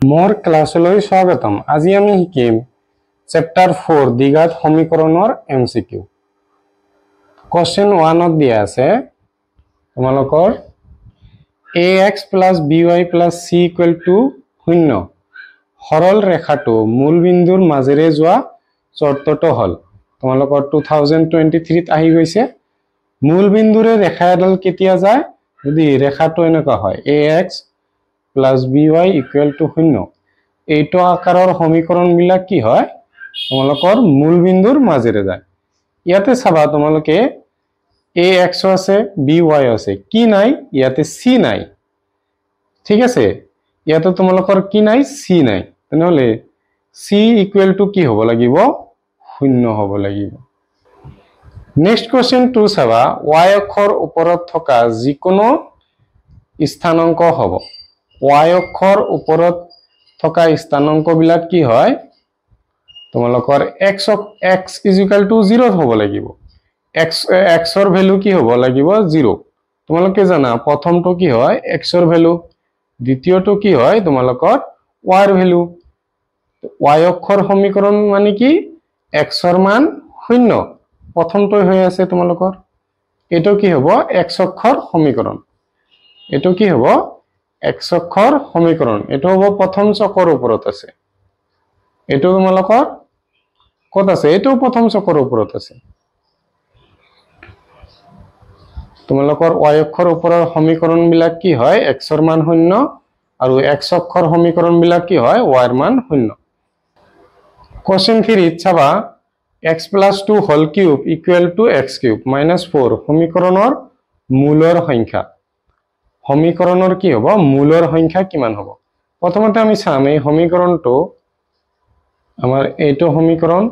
मोर क्लासলৈ স্বাগতম। আজি আমি শিকিম চ্যাপ্টাৰ 4 দ্বিঘাত সমীকৰণৰ এমসিকিউ। কোশ্চেন 1 ত দিয়া আছে তোমালোকৰ ax + by + c = 0 সৰল ৰেখাটো মূল বিন্দুৰ মাজেৰে যোৱা চৰ্তটো হল। তোমালোকৰ 2023 ত আহি গৈছে মূল বিন্দুৰে ৰেখা এডাল কেতিয়া যায় যদি ৰেখাটো এনেকুৱা হয় ax + by = 0 এইটো আকাৰৰ সমীকৰণ বিলাক কি হয় তোমালোকৰ মূল বিন্দুৰ মাজেৰে যায়। ইয়াতে চাবা তোমালোকে ax আছে by আছে কি নাই ইয়াতে c নাই ঠিক আছে ইয়াতে তোমালোকৰ কি নাই c নাই তেনেহলে c = কি হ'ব লাগিব 0 হ'ব লাগিব। নেক্সট কোশ্চেন 2 চাবা y অক্ষৰ ওপৰত থকা যিকোনো স্থানাংক হ'ব। y অক্ষৰ ওপৰত থকা স্থানাংক বিলাক কি হয় তোমালোকৰ x = 0 হ'ব লাগিব। x ৰ ভ্যালু কি হ'ব লাগিব 0 তোমালোকে জানা প্ৰথমটো কি হয় x ৰ ভ্যালু দ্বিতীয়টো কি হয় তোমালোকৰ y ৰ ভ্যালু। y অক্ষৰ সমীকৰণ মানে কি x ৰ মান 0 প্ৰথমটো হৈ আছে তোমালোকৰ এটো কি হ'ব x অক্ষৰ সমীকৰণ এটো কি হ'ব x অক্ষৰ সমীকৰণ এটো হ'ব প্ৰথম চকৰ ওপৰত আছে এটো তোমালোকৰ কত আছে এটো প্ৰথম চকৰ ওপৰত আছে তোমালোকৰ y অক্ষৰ ওপৰৰ সমীকৰণ বিলাক কি হয় x ৰ মান 0 আৰু x অক্ষৰ সমীকৰণ বিলাক কি হয় y ৰ মান 0। কোশ্চেন 3 চাবা x + 2 হোল কিউব = x³ - 4 সমীকৰণৰ মূলৰ সংখ্যা সমীকৰণৰ কি হ'ব মূলৰ সংখ্যা কিমান হ'ব। প্ৰথমতে আমি চাম এই সমীকৰণটো আমাৰ এইটো সমীকৰণ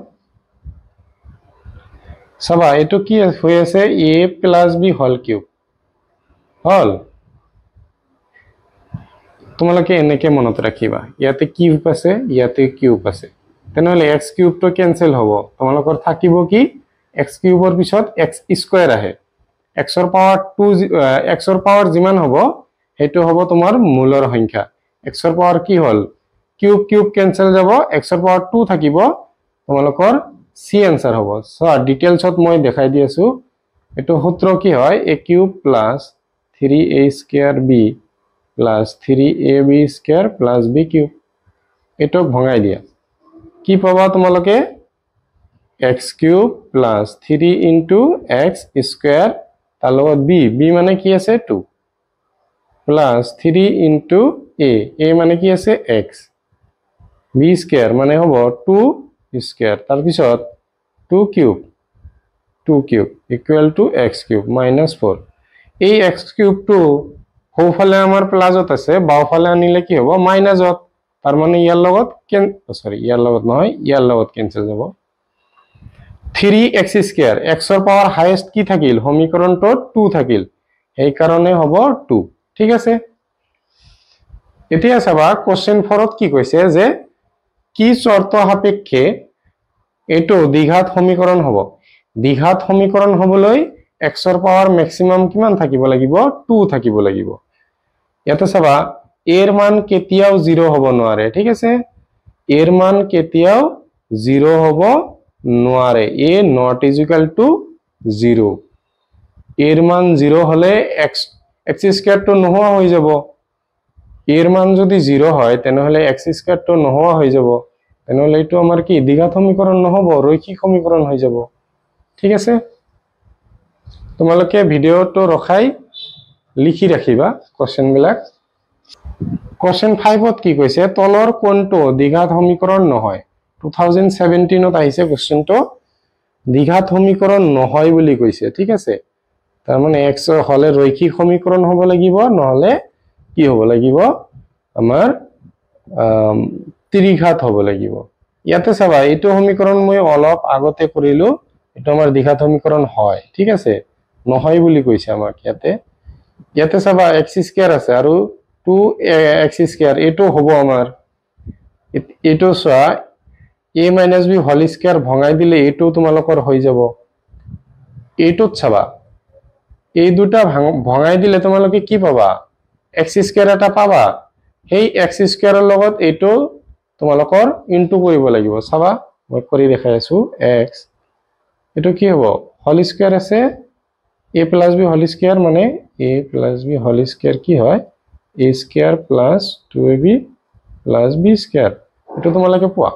চাবা এইটো কি হৈ আছে a + b হোল কিউব হল তোমালোকে এনেকে মনত ৰাখিবা ইয়াতে কিউব আছে ইয়াতে কিউব আছে তেনেহলে x³ টো ক্যান্সেল হ'ব তোমালোকৰ থাকিব কি x³ ৰ পিছত x² আহে x ৰ পাৱাৰ 2 x ৰ পাৱাৰ যিমান হ'ব হেতু হ'ব তোমাৰ মূলৰ সংখ্যা x ৰ পাৱাৰ কি হল কিউব কিউব ক্যান্সেল যাব x ৰ পাৱাৰ 2 থাকিব তোমালোকৰ c आंसर হ'ব। সো ডিটেইলছত মই দেখাই দি আছো এটো সূত্ৰ কি হয় a³ + 3a² b + 3ab² + b³ এটো ভঙাই দিয়া কি পাবা তোমালোকে x³ + 3 * x² তাৰ লগত b মানে কি আছে 2 + 3 * a মানে কি আছে x b² মানে হ'ব 2² তাৰ পিছত 2³ = x³ - 4 এই x³ টো সোঁফালে আমাৰ প্লাসত আছে বাওফালে আনিলে কি হ'ব মাইনাসত তাৰ মানে ইয়াৰ লগত ইয়াৰ লগত নহয় ইয়াৰ লগত ক্যান্সেল যাব 3x² x ৰ পাৱাৰ হাইয়েস্ট কি থাকিল সমীকৰণটোত 2 থাকিল এই কাৰণে হ'ব 2 ঠিক আছে। এতিয়া চাবা কোশ্চেন 4 ত কি কৈছে যে কি শর্ত সাপেক্ষে এটো দ্বিঘাত সমীকৰণ হ'ব দ্বিঘাত সমীকৰণ হ'বলৈ x ৰ পাৱাৰ ম্যাক্সিমাম কিমান থাকিব লাগিব 2 থাকিব লাগিব। ইয়াতে চাবা এৰ মান কেতিয়াও 0 হ'ব নোৱাৰে ঠিক আছে এৰ মান কেতিয়াও 0 হ'ব নোৱাৰে a ≠ 0 এৰ মান 0 হলে x² টো নোহোৱা হৈ যাব এৰ মান যদি 0 হয় তেনেহলে x² টো নোহোৱা হৈ যাব তেনেহলে এটো আমাৰ কি দ্বিঘাত সমীকৰণ নহব ৰৈখিক সমীকৰণ হৈ যাব ঠিক আছে। তোমালোকে ভিডিওটো ৰখাই লিখি ৰাখিবা কোশ্চেন বিলাক। কোশ্চেন 5 ত কি কৈছে তলৰ কোনটো দ্বিঘাত সমীকৰণ নহয় 2017 ত আহিছে কোশ্চেনটো দ্বিঘাত সমীকৰণ নহয় বুলি কৈছে ঠিক আছে তাৰ মানে x হলে ৰৈখিক সমীকৰণ হ'ব লাগিব নহলে কি হ'ব লাগিব আমাৰ ত্ৰিঘাত হ'ব লাগিব। ইয়াতে চাবা এইটো সমীকৰণ মই অলপ আগতে কৰিলো এটো আমাৰ দ্বিঘাত সমীকৰণ হয় ঠিক আছে নহয় বুলি কৈছে আমাক ইয়াতে চাবা x² আছে আৰু 2x² এটো হ'ব আমাৰ এটো চোৱা a - b হোল স্কয়াৰ ভঙাই দিলে এটো তোমালোকৰ হৈ যাব এটোত চাবা এই দুটা ভঙাই দিলে তোমালোকে কি পাবা x² এটা পাবা সেই এক্স স্কোয়াৰৰ লগত এইটো তোমালোকৰ ইনটু কৰিব লাগিব চাবা মই কৰি দেখাই আছো এক্স এটো কি হ'ব হোল স্কয়ার আছে a plus b whole square মানে a plus b whole square কি হয় a square plus 2ab plus b square এটো তোমালকে পোৱা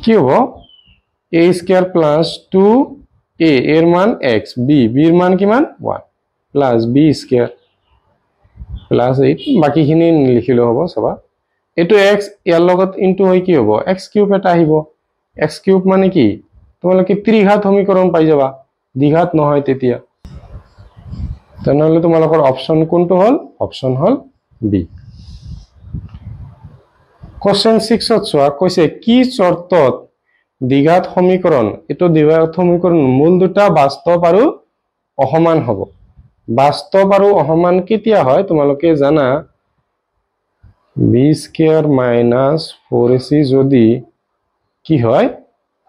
কি হ'ব a স্কয়ার প্লাস 2a এর মান x b b এর মান কিমান 1 প্লাস b স্কয়ার প্লাস 8 বাকিখিনি লিখিলে হ'ব সবা এটো x ইয়াৰ লগত ইনটু হৈ কি হ'ব x কিউব এটা আহিব x কিউব মানে কি তোমালোকে ত্ৰিঘাত সমীকৰণ পাই যাবা দ্বিঘাত নহয় তেতিয়া তেনেহলে তোমালোকৰ অপচন কোনটো হল অপচন হল বি কোশ্চেন 6 ত চোৱা কৈছে কি শৰ্তত দ্বিঘাত সমীকৰণ এটো দ্বিঘাত সমীকৰণ মূল দুটা বাস্তৱ আৰু অসমান হ'ব বাস্তৱ আৰু অসমান কেতিয়া হয় তোমালোকে জানা b স্কয়াৰ মাইনাস 4ac যদি কি হয়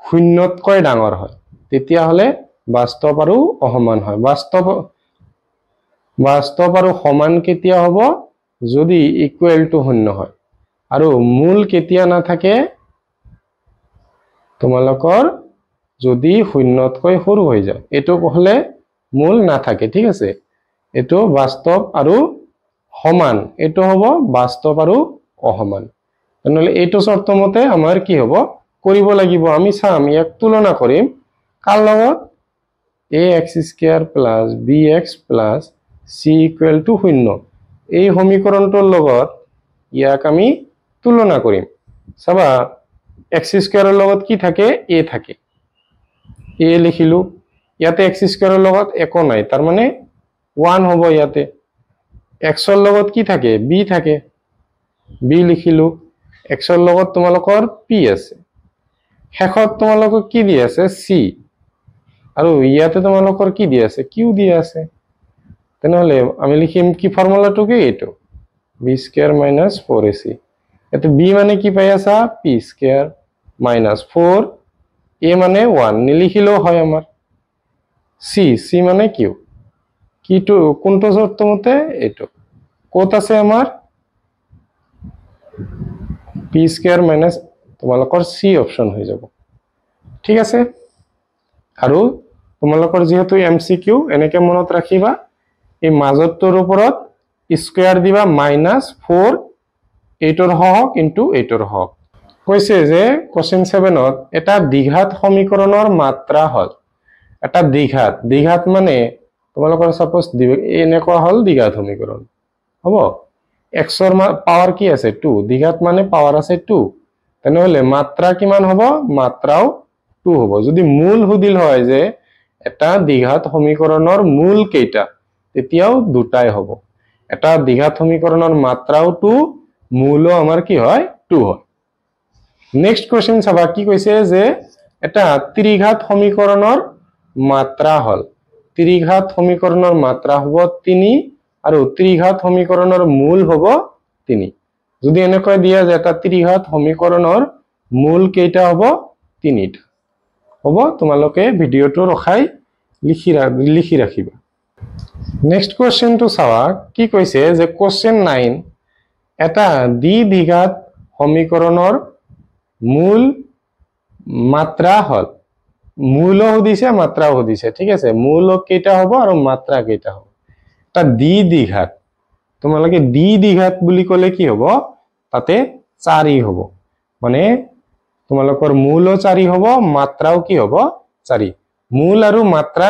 শূন্যতকৈ ডাঙৰ হয় তেতিয়া হলে বাস্তৱ আৰু অসমান হয় বাস্তৱ আৰু সমান কেতিয়া হ'ব যদি ইকুৱেল টু শূন্য হয় আৰু মূল কেতিয়া না থাকে তোমালোকৰ যদি শূন্যতকৈ সৰু হৈ যায় এটো হলে মূল না থাকে ঠিক আছে এটো বাস্তৱ আৰু সমান এটো হ'ব বাস্তৱ আৰু অসমান তেনেহলে এটো শৰ্ত মতে আমাৰ কি হ'ব কৰিব লাগিব আমি চাম ইয়াক তুলনা কৰিম কাল লগত ax square plus bx plus c equal to 0 এই সমীকৰণটোৰ লগত ইয়াক আমি তুলনা কৰিম চাবা x স্কয়াৰৰ লগত কি থাকে a থাকে a লিখিলো ইয়াতে x স্কয়াৰৰ লগত একো নাই তাৰ মানে 1 হ'ব ইয়াতে x ৰ লগত কি থাকে b থাকে b লিখিলো x ৰ লগত তোমালোকৰ p আছে শেষত তোমালোকৰ কি দি আছে c আৰু ইয়াতে তোমালোকৰ কি দি আছে q দি আছে তেনেহলে আমি লিখিম কি ফৰ্মুলাটো কি এটো b স্কয়ার মাইনাস 4ac এতে b মানে কি পাই আছা p স্কয়ার মাইনাস 4 a মানে 1 নিলিখিলেও হয় আমাৰ c মানে q কিটো কোনটো শৰ্ত মতে এটো কত আছে আমাৰ p স্কয়াৰ মাইনাস তোমালোকৰ c অপশন হৈ যাব ঠিক আছে আৰু তোমালোকৰ যেহেতু এমসিকিউ এনেকে মনত ৰাখিবা এই মাজৰটোৰ ওপৰত স্কয়াৰ দিবা মাইনাস 4 8 ৰ হওক ইনটু 8 ৰ হওক কৈছে যে কোশ্চেন 7 ত এটা দ্বিঘাত সমীকৰণৰ মাত্ৰা হল এটা দ্বিঘাত মানে তোমালোকৰ সাপোজ এনেকুৱা হল দ্বিঘাত সমীকৰণ হ'ব x ৰ পাৱাৰ কি আছে 2 দ্বিঘাত মানে পাৱাৰ আছে 2 তেনেহলে মাত্ৰা কিমান হ'ব মাত্ৰাও 2 হ'ব যদি মূল হুদিল হয় যে এটা দ্বিঘাত সমীকৰণৰ মূল কেইটা তেতিয়াও দুটাই হ'ব এটা দ্বিঘাত সমীকৰণৰ মাত্ৰাও 2 মূলও আমাৰ কি হয় 2 হয় নেক্সট কোশ্চেন চাবা কি কৈছে যে এটা ত্ৰিঘাত সমীকৰণৰ মাত্ৰা হল ত্ৰিঘাত সমীকৰণৰ মাত্ৰা হ'ব 3 আৰু ত্ৰিঘাত সমীকৰণৰ মূল হ'ব 3 যদি এনেকৈ দিয়া যে এটা ত্ৰিঘাত সমীকৰণৰ মূল কেইটা হ'ব 3টা হ'ব তোমালোকে ভিডিওটো ৰখাই লিখি ৰাখিবা নেক্সট কোশ্চেন টু চাৱা কি কৈছে যে কোশ্চেন 9 এটা দ্বিঘাত সমীকৰণৰ মূল মাত্ৰা হল মূলও দিছে মাত্ৰাও দিছে ঠিক আছে মূল কেইটা হ'ব আৰু মাত্ৰা কেইটা হ'ব এটা দ্বিঘাত তোমালোকে দ্বিঘাত বুলি কলে কি হ'ব তাতে 4 হ'ব মানে তোমালোকৰ মূলও 4 হ'ব মাত্ৰাও কি হ'ব 4 মূল আৰু মাত্ৰা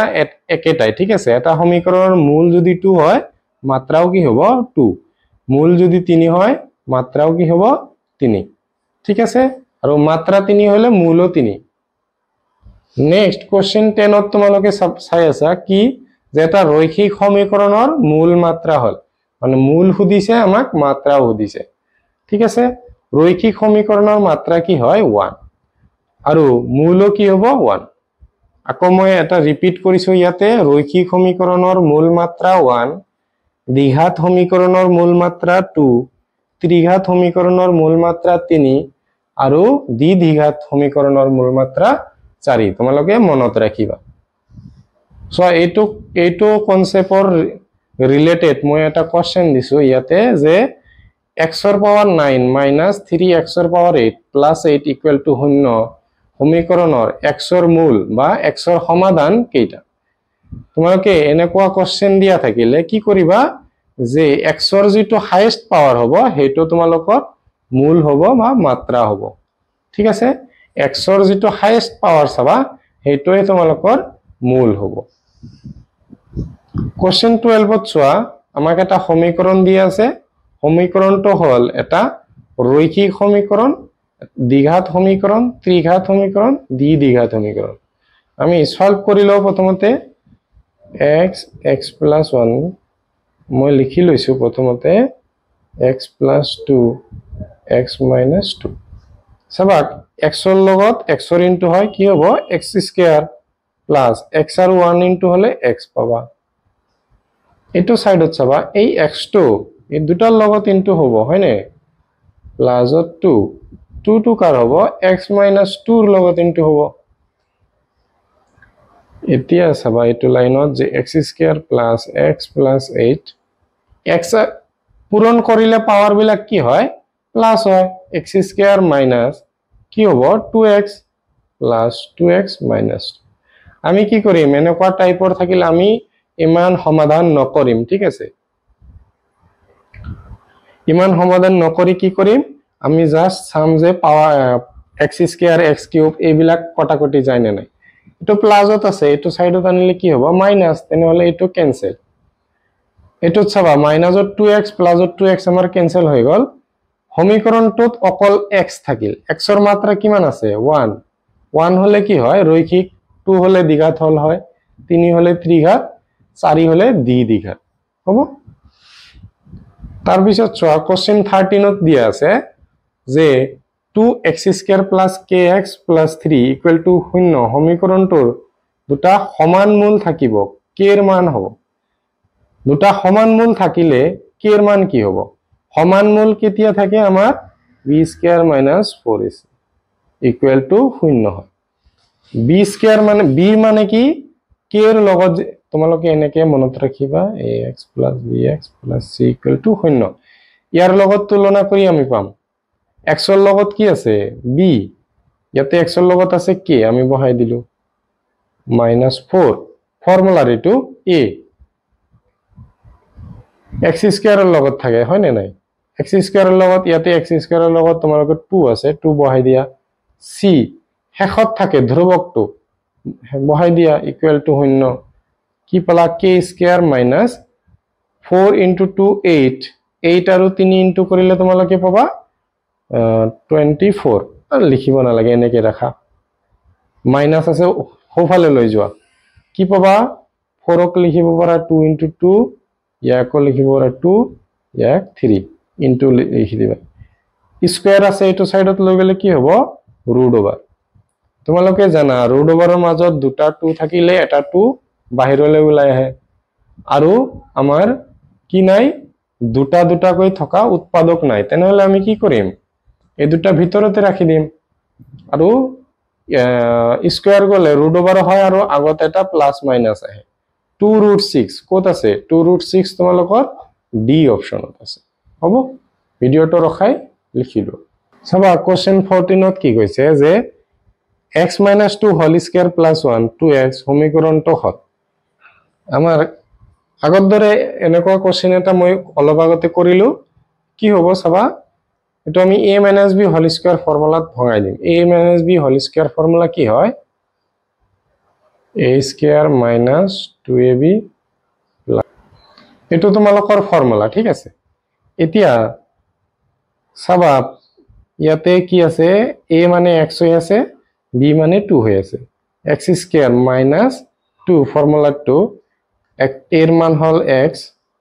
একেটাই ঠিক আছে এটা সমীকৰণৰ মূল যদি 2 হয় মাত্ৰাও কি হ'ব 2 মূল যদি 3 হয় মাত্ৰাও কি হ'ব 3 ঠিক আছে আৰু মাত্ৰা 3 হলে মূলও 3 নেক্সট কোশ্চেন 10 ত তোমালোকে চাই আছা কি যে এটা রৈখিক সমীকৰণৰ মূল মাত্ৰা হল মানে মূল হুদিছে আমাক মাত্ৰাও হুদিছে ঠিক আছে ৰৈখিক সমীকৰণৰ মাত্ৰা কি হয় 1 আৰু মূলও কি হ'ব 1 আকৌ মই এটা ৰিপিট কৰিছো ইয়াতে ৰৈখিক সমীকৰণৰ মূল মাত্ৰা 1 দ্বিঘাত সমীকৰণৰ মূল মাত্ৰা 2 ত্ৰিঘাত সমীকৰণৰ মূল মাত্ৰা 3 আৰু দ্বিঘাত সমীকৰণৰ মূল মাত্ৰা 4 তোমালোকে মনত ৰাখিবা সো এইটো কনসেপ্টৰ ৰিলেটেড মই এটা কোৱেশ্চন দিছো ইয়াতে যে x ৰ পাৱাৰ 9 মাইনাছ 3x ৰ পাৱাৰ 8 প্লাছ 8 ইকুৱেল টু 0 সমীকৰণৰ x ৰ মূল বা x ৰ সমাধান কেইটা তোমালোকে এনেকুৱা কোৱেশ্চন দিয়া থাকিলে কি কৰিবা যে x ৰ যেটো হাইয়েস্ট পাৱাৰ হ'ব হেটো তোমালোকৰ মূল হ'ব বা মাত্ৰা হ'ব ঠিক আছে x ৰ যেটো হাইয়েস্ট পাৱাৰ চাবা হেটোই তোমালোকৰ মূল হ'ব কোৱেশ্চন 12 ত চোৱা আমাক এটা সমীকৰণ দিয়া আছে সমীকৰণটো হল এটা ৰৈখিক সমীকৰণ দ্বিঘাত সমীকৰণ ত্ৰিঘাত সমীকৰণ দ্বিঘাত সমীকৰণ আমি সলভ কৰিলো প্ৰথমতে x plus 1 মই লিখি লৈছো প্ৰথমতে x plus 2 x minus 2 সবাক x ৰ লগত x ৰ ইনটু হয় কি হ'ব x স্কয়াৰ প্লাস x আৰু 1 ইনটু হলে x পাবা এটো সাইডত চাবা এই x2 এই দুটাৰ লগত ইনটু হ'ব হয়নে প্লাস 2 2 কাৰ হ'ব x minus 2 ৰ লগত ইনটু হ'ব এতিয়া চাবা এটো লাইনত যে x square plus x plus 8 x পূৰণ কৰিলে পাৱাৰ বিলাক কি হয় প্লাস হয় x স্কয়াৰ মাইনাস কি হ'ব 2x plus 2x minus আমি কি কৰিম এনেকুৱা টাইপৰ থাকিলে আমি ইমান সমাধান নকৰিম ঠিক আছে ইমান সমাধান নকৰি কি কৰিম আমি জাস্ট সাম যে power x square x cube এইবিলাক কটাকটি যায় না নাই এটো প্লাসত আছে এটো সাইডত আনিলে কি হ'ব মাইনাস তেনেহলে এটো ক্যান্সেল এটো চাবা মাইনাসত 2x প্লাসত 2x আমাৰ ক্যান্সেল হৈ গল সমীকৰণটোত অকল x থাকিল x ৰ মাত্ৰা কিমান আছে 1 1 হলে কি হয় রৈখিক 2 হলে দ্বিঘাত হল হয় 3 হলে ত্রিঘাত 4 হলে দ্বিঘাত হ'ব তাৰ পিছত চোৱা কোশ্চেন 13 ত দিয়া আছে যে 2x square plus kx plus 3 equal to 0 সমীকৰণটোৰ দুটা সমান মূল থাকিব k ৰ মান হ'ব দুটা সমান মূল থাকিলে k ৰ মান কি হ'ব সমান মূল কেতিয়া থাকে আমাৰ b square minus 4ac equal to 0 হয় b স্কয়াৰ মানে b মানে কি k ৰ লগত তোমালোকে এনেকে মনত ৰাখিবা ax plus bx plus c equal to 0 ইয়াৰ লগত তুলনা কৰি আমি পাম x ৰ লগত কি আছে b ইয়াতে x ৰ লগত আছে k আমি বহাই দিলো -4 ফৰ্মুলা ৰেটো a x স্কয়াৰৰ লগত থাকে হয় নে নাই x স্কয়াৰৰ লগত ইয়াতে x স্কয়াৰৰ লগত তোমালোকৰ 2 আছে 2 বহাই দিয়া c হেখত থাকে ধ্ৰুবকটো বহাই দিয়া ইকুৱেল টু 0 কি পালা k স্কয়াৰ মাইনাস 4 into 2 8 8 আৰু 3 ইনটু কৰিলে তোমালোকে পাবা 24 আৰু লিখিব না লাগে এনেকে ৰাখা মাইনাস আছে হোফালে লৈ যোৱা কি পাবা 4 ক লিখিব পাৰা 2 into 2 ইয়াক লিখিব পাৰা 2 ইয়াক 3 ইনটু লিখি দিবা স্কয়াৰ আছে এটো সাইডত লৈ গলে কি হ'ব ৰুট ওভাৰ তোমালোকে জানা ৰুট ওভাৰৰ মাজত দুটা 2 থাকিলে এটা 2 বাহিৰলৈ ওলাই আহে আৰু আমাৰ কি নাই দুটা দুটা কৈ থকা উৎপাদক নাই তেনেহলে আমি কি কৰিম এই দুটা ভিতৰতে ৰাখি দিম আৰু স্কয়াৰ গলে ৰুট ওভাৰ হয় আৰু আগত এটা প্লাস মাইনাস আহে 2√6 কত আছে 2√6 তোমালোকৰ ডি অপচনত আছে হ'ব ভিডিওটো ৰখাই লিখিলো চাবা কোশ্চেন 14 ত কি কৈছে যে x - 2 whole square plus 1 2x সমীকৰণটো হল আমাৰ আগৰ দৰে এনেকুৱা কোশ্চেন এটা মই অলপ আগতে কৰিলো কি হ'ব চাবা এটো আমি a - b হোল স্কয়াৰ ফৰ্মুলাত ভগাই দিম a - b whole square formula কি হয় a স্কয়াৰ মাইনাস 2ab এটো তোমালোকৰ ফৰ্মুলা ঠিক আছে এতিয়া চাবা ইয়াতে কি আছে a মানে x হৈ আছে b মানে 2 হৈ আছে x square minus 2 formula 2 a এৰ মান হল x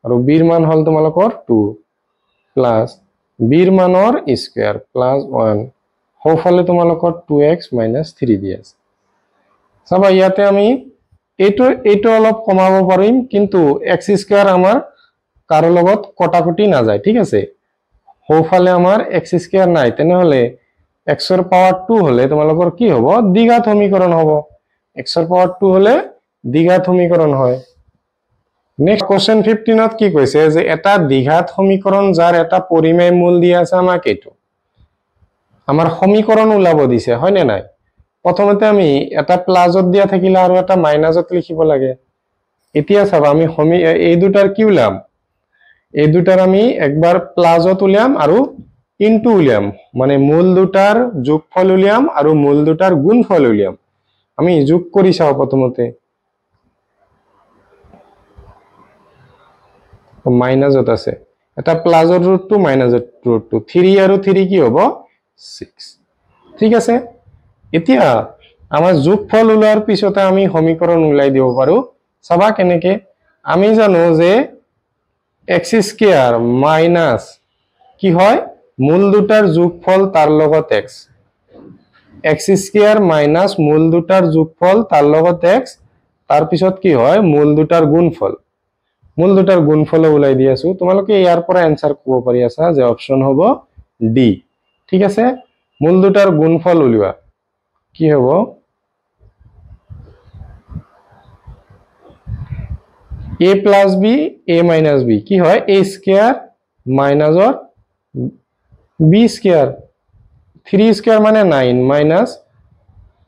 আৰু b এৰ মান হল তোমালোকৰ 2 প্লাস b এৰ মানৰ স্কয়াৰ প্লাস 1 হোফালে তোমালোকৰ 2x - 3 দি আছে চাবা ইয়াতে আমি এটো অলপ কমাব পাৰিম কিন্তু x স্কয়াৰ আমাৰ কাৰো লগত কটাকটি না যায় ঠিক আছে হোফালে আমাৰ x স্কয়াৰ নাই তেনেহলে x ৰ পাৱাৰ 2 হলে তোমালোকৰ কি হ'ব দ্বিঘাত সমীকৰণ হ'ব x ৰ পাৱাৰ 2 হলে দ্বিঘাত সমীকৰণ হয় নেক্সট কোশ্চেন 15ত কি কৈছে যে এটা দ্বিঘাত সমীকৰণ যাৰ এটা পৰিমেয় মূল দিয়া আছে আমাক এইটো আমাৰ সমীকৰণ ওলাব দিছে হয় নে নাই প্ৰথমতে আমি এটা প্লাসত দিয়া থাকিলে আৰু এটা মাইনাসত লিখিব লাগে এতিয়া চাবা আমি এই দুটাৰ কি উলাম এই দুটাৰ আমি একবাৰ প্লাসত উলিয়াম আৰু ইনটু উলিয়াম মানে মূল দুটাৰ যোগফল উলিয়াম আৰু মূল দুটাৰ গুণফল উলিয়াম আমি যোগ কৰি চাও প্ৰথমতে মাইনাসত আছে এটা প্লাসৰ ৰুট টু মাইনাসৰ ৰুট টু 3 আৰু 3 কি হ'ব 6 ঠিক আছে এতিয়া আমাৰ যোগফল উলাৰ পিছতে আমি সমীকৰণ উলাই দিব পাৰো সবা কেনেকে আমি জানো যে x স্কয়াৰ মাইনাস কি হয় মূল দুটাৰ যোগফল তাৰ লগত x স্কয়াৰ মাইনাস মূল দুটাৰ যোগফল তাৰ লগত x তাৰ পিছত কি হয় মূল দুটাৰ গুণফল উলাই দি আছো তোমালোকে ইয়াৰ পৰা आंसर ক'ব পাৰি আছা যে অপচন হ'ব ডি ঠিক আছে মূল দুটাৰ গুণফল উলিওৱা কি হ'ব a plus b a minus b কি হয় a square minus or b square 3 square মানে 9 মাইনাস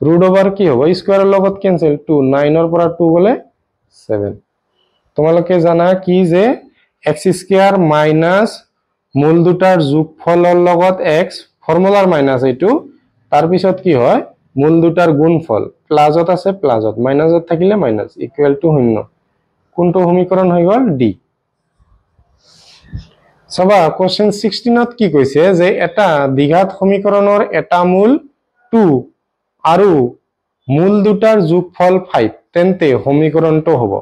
ৰুট ওভাৰ কি হ'ব স্কয়াৰৰ লগত কেনসেল 2 9 ৰ পৰা 2 গলে 7 তোমালোকে জানা কি যে x স্কয়াৰ মাইনাস মূল দুটাৰ যোগফলৰ লগত x ফৰ্মুলাৰ মাইনাস এইটো তাৰ পিছত কি হয় মূল দুটাৰ গুণফল প্লাসত আছে প্লাসত মাইনাসত থাকিলে মাইনাস ইকুৱেল টু 0 কোনটো সমীকৰণ হৈ গল ডি সবা কোশ্চেন 16ত কি কৈছে যে এটা দ্বিঘাত সমীকৰণৰ এটা মূল 2 আৰু মূল দুটাৰ যোগফল 5 তেন্তে সমীকৰণটো হ'ব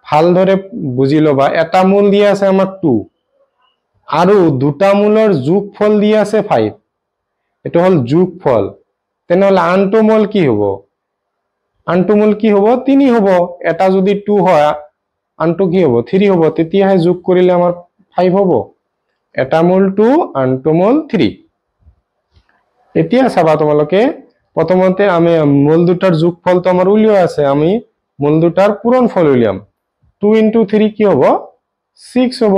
ভালদৰে বুজি লবা এটা মূল দিয়া আছে আমাক 2 আৰু দুটা মূলৰ যোগফল দিয়া আছে 5 এটো হল যোগফল তেনেহলে আনটো মূল কি হ'ব 3 হ'ব এটা যদি 2 হয় আনটো কি হ'ব 3 হ'ব তেতিয়াহে যোগ কৰিলে আমাৰ 5 হ'ব এটা মূল 2 আনটো মূল 3 এতিয়া চাবা তোমালোকে প্ৰথমতে আমি মূল দুটাৰ যোগফলটো আমাৰ উলিওৱা আছে আমি মূল দুটাৰ পূৰণফল উলিয়াম 2 into 3 কি হ'ব 6 হ'ব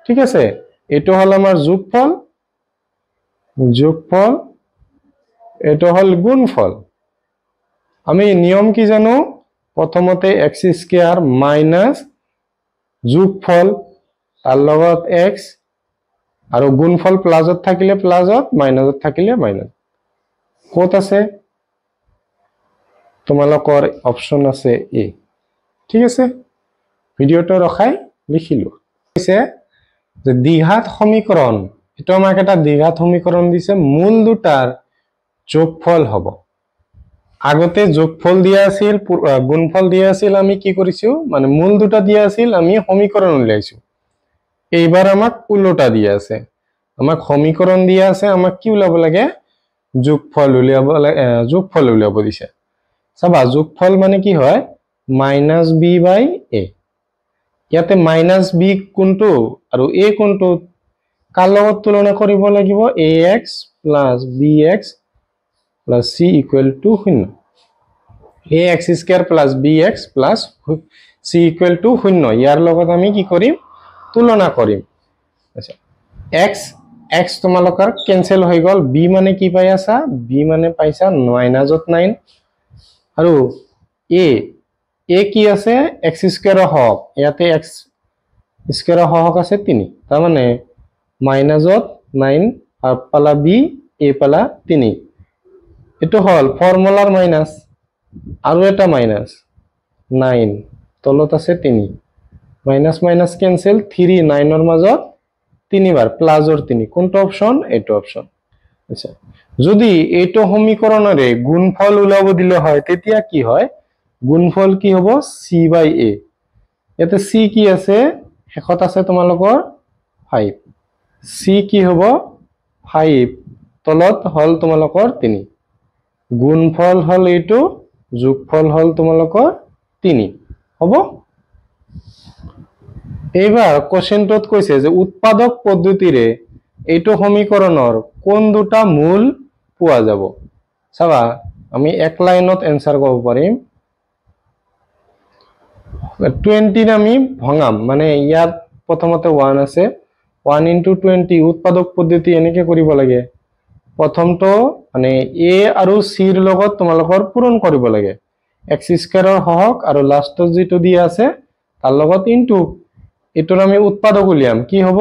ঠিক আছে এটো হল আমাৰ যোগফল এটো হল গুণফল আমি নিয়ম কি জানো প্ৰথমতে x স্কয়াৰ মাইনাস যোগফল তাৰ লগত x আৰু গুণফল প্লাসত থাকিলে প্লাসত মাইনাসত থাকিলে মাইনাস কত আছে তোমালোকৰ অপচন আছে এ ঠিক আছে ভিডিওটো ৰখাই লিখিলো কৈছে যে দ্বিঘাত সমীকৰণ এটো আমাক এটা দ্বিঘাত সমীকৰণ দিছে মূল দুটাৰ যোগফল হ'ব আগতে যোগফল দিয়া আছিল গুণফল দিয়া আছিল আমি কি কৰিছো মানে মূল দুটা দিয়া আছিল আমি সমীকৰণ উলাইছো এইবাৰ আমাক উল্টা দিয়া আছে আমাক সমীকৰণ দিয়া আছে আমাক কি উলাব লাগে যোগফল উলিয়াব দিছে চাবা যোগফল মানে কি হয় -b/a ইয়াতে -b কোনটো আৰু a কোনটো কাৰ লগত তুলনা কৰিব লাগিব ax + bx + c = 0 ax square + bx + c = 0 ইয়াৰ লগত আমি কি কৰিম তুলনা কৰিম আচ্ছা x তোমালোকৰ কেনসেল হৈ গল b মানে কি পাই আছা b মানে পাইছা মাইনাসত 9 আৰু a কি আছে x স্কয়াৰ হক ইয়াতে x স্কয়াৰ হক আছে 3 তাৰ মানে মাইনাসত 9 আৰ পালা b a পালা 3 এটো হল ফৰ্মুলাৰ মাইনাস আৰু এটা মাইনাস 9 তলত আছে 3 মাইনাস মাইনাস ক্যান্সেল 3 9 এর মাজত 3 বার প্লাসৰ 3 কোনটো অপশন এটো অপশন আচ্ছা যদি এটো সমীকৰণৰে গুণফল উলাব দিলে হয় তেতিয়া কি হয় গুণফল কি হ'ব c/a এতে c কি আছে শেষত আছে তোমালোকৰ 5 c কি হ'ব 5 তলত হল তোমালোকৰ 3 গুণফল হল এইটো যোগফল হল তোমালোকৰ 3 হ'ব এইবাৰ কোশ্চেনটোত কৈছে যে উৎপাদক পদ্ধতিৰে এইটো সমীকৰণৰ কোন দুটা মূল পোৱা যাব চাবা আমি এক লাইনত आंसर কৰিব পাৰিম 20 আমি ভঙাম মানে ইয়াত প্ৰথমতে 1 আছে 1 * 20 উৎপাদক পদ্ধতি এনেকে কৰিব লাগে প্ৰথমটো মানে a আৰু c ৰ লগত তোমালোকৰ পূৰণ কৰিব লাগে x² ৰ হওক আৰু লাষ্টত যেটো দিয়া আছে তাৰ লগত ইনটু এটোৰ আমি উৎপাদক উলিয়াম কি হ'ব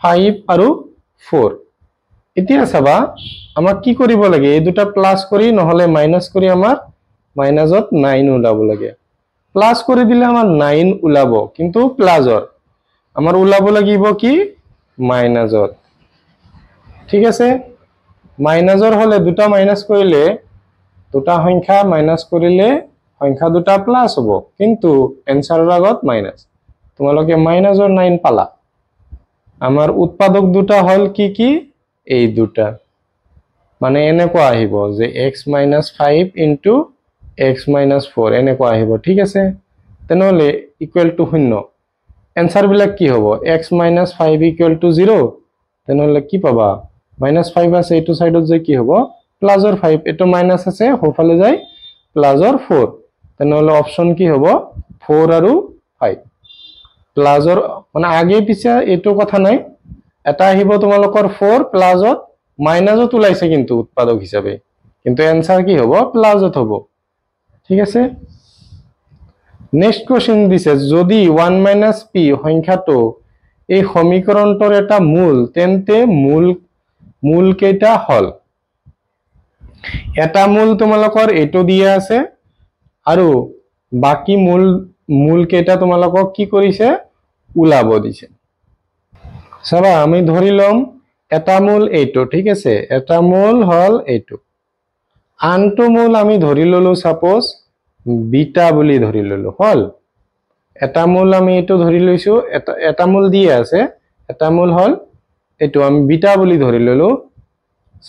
5 আৰু 4 এতিয়া চাবা আমাক কি কৰিব লাগে এই দুটা প্লাস কৰি নহলে মাইনাস কৰি আমাৰ মাইনাসত 9 ওলাব লাগে প্লাস কৰি দিলে আমাৰ 9 ওলাব কিন্তু প্লাসৰ আমাৰ ওলাব লাগিব কি মাইনাসত ঠিক আছে মাইনাসৰ হলে দুটা মাইনাস কৰিলে দুটা সংখ্যা মাইনাস কৰিলে সংখ্যা দুটা প্লাস হ'ব কিন্তু এনসাৰৰ আগত মাইনাস তোমালোকে মাইনাসৰ 9 পালা আমাৰ উৎপাদক দুটা হল কি এই দুটা মানে এনেকুৱা আহিব যে x - 5 * x - 4 এনেকুৱা আহিব ঠিক আছে তেনেহলে ইকুৱেল টু 0 এনসার বিলাক কি হ'ব x - 5 = 0 তেনেহলে কি পাবা -5 আছে এটো সাইডত যে কি হ'ব প্লাসৰ 5 এটো মাইনাস আছে হোফালে যায় প্লাসৰ 4 তেনেহলে অপশন কি হ'ব 4 আৰু 5 প্লাসৰ মানে আগে পিছে এটো কথা নাই এটা আহিব তোমালোকৰ 4 প্লাসত মাইনাসত ওলাইছে কিন্তু উৎপাদক হিচাপে কিন্তু এনসার কি হ'ব প্লাসত হ'ব ঠিক আছে নেক্সট কোশ্চেন দিছে যদি 1 - p সংখ্যাটো এই সমীকৰণটোৰ এটা মূল তেন্তে মূল কেইটা হল এটা মূল তোমালোকৰ এটো দিয়া আছে আৰু বাকি মূল কেইটা তোমালোকক কি কৰিছে উলাব দিছে সবা আমি ধৰি লম এটা মূল এইটো ঠিক আছে এটা মূল হল এইটো আনটো মূল আমি ধৰি ললো সাপোজ বিটা বুলি ধৰি ললো হল এটা মূল আমি এটো ধৰি লৈছো এটা মূল দিয়া আছে এটা মূল হল এটো আমি বিটা বুলি ধৰি ললো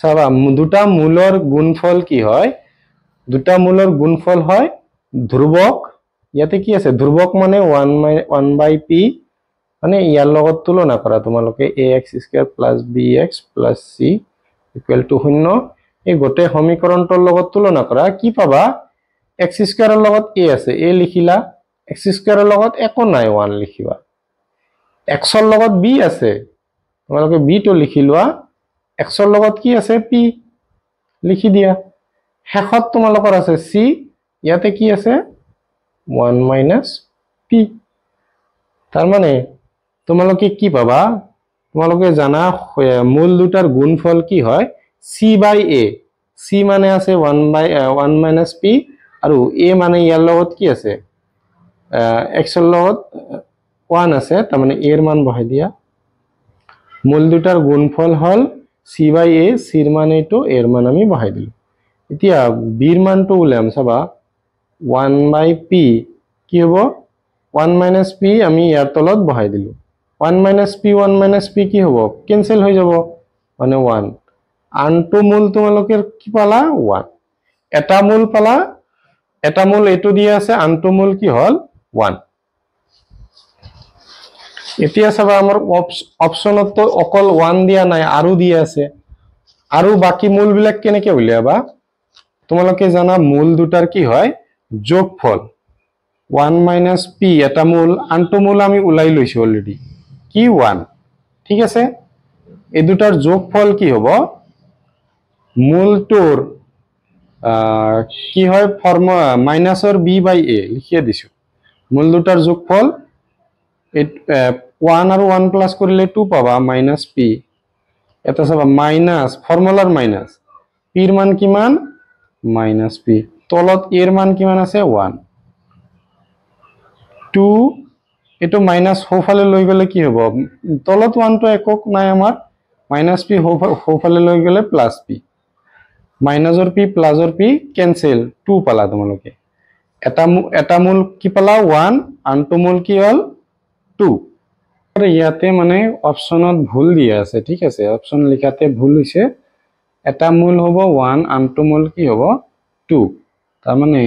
সবা দুটা মূলৰ গুণফল কি হয় দুটা মূলৰ গুণফল হয় ধ্ৰুবক ইয়াতে কি আছে ধ্ৰুবক মানে 1/p মানে ইয়াৰ লগত তুলনা কৰা তোমালোকে ax² + bx + c = 0 এই গোটে সমীকৰণটোৰ লগত তুলনা কৰা কি পাবা x² ৰ লগত a আছে a লিখিলা x² ৰ লগত একো নাই 1 লিখিবা x ৰ লগত b আছে তোমালোকে b টো লিখি লোৱা x ৰ লগত কি আছে p লিখি দিয়া শেষত তোমালোকৰ আছে c ইয়াতে কি আছে 1 - p তাৰ মানে তোমালোকে কি পাবা তোমালোকে জানা মূল দুটাৰ গুণফল কি হয় c/a c মানে আছে 1 - p আৰু a মানে ইয়াৰ লগত কি আছে x ৰ লগত 1 আছে তাৰ মানে a ৰ মান বহাই দিয়া মূল দুটাৰ গুণফল হল c/a c ৰ মান এটো a ৰ মান আমি বহাই দিলো এতিয়া b ৰ মানটো উলাম চাবা 1/p কি হ'ব 1 - p আমি ইয়াৰ তলত বহাই দিলো 1 - p কি হ'ব কেনসেল হৈ যাব মানে 1 আনটো মূল তোমালোকে কি পালা 1 এটা মূল পালা এটা মূল এটো দিয়া আছে আনটো মূল কি হল 1 এতিয়া চাবা আমাৰ অপচনত তো অকল 1 দিয়া নাই আৰু দিয়া আছে আৰু বাকি মূল বিলাক কেনেকে উলিয়াবা তোমালোকে জানা মূল দুটাৰ কি হয় যোগফল 1 - p এটা মূল আনটো মূল আমি উলাই লৈছো অলৰেডি কি 1 ঠিক আছে এই দুটাৰ যোগফল কি হ'ব মূলটোৰ কি হয় ফৰ্মুলা মাইনাসৰ b/a লিখিয়ে দিছো মূল দুটাৰ যোগফল 1 আৰু 1 প্লাস কৰিলে 2 পাবা -p এটা চাবা মাইনাস ফৰ্মুলাৰ মাইনাস p ৰ মান কিমান -p তলত a ৰ মান কিমান আছে 1 2 এটো মাইনাস হোফালে লৈ গলে কি হ'ব তলত 1 টো একক নাই আমাৰ -p হোফালে লৈ গলে +p মাইনাসৰ p প্লাসৰ p কেনসেল 2 পালা তোমালোকে এটা মূল কি পালা 1 আনটো মূল কি হল 2 আৰু ইয়াতে মানে অপচনত ভুল দিয়া আছে ঠিক আছে অপচন লিখাতে ভুল হৈছে এটা মূল হ'ব 1 আনটো মূল কি হ'ব 2 তাৰ মানে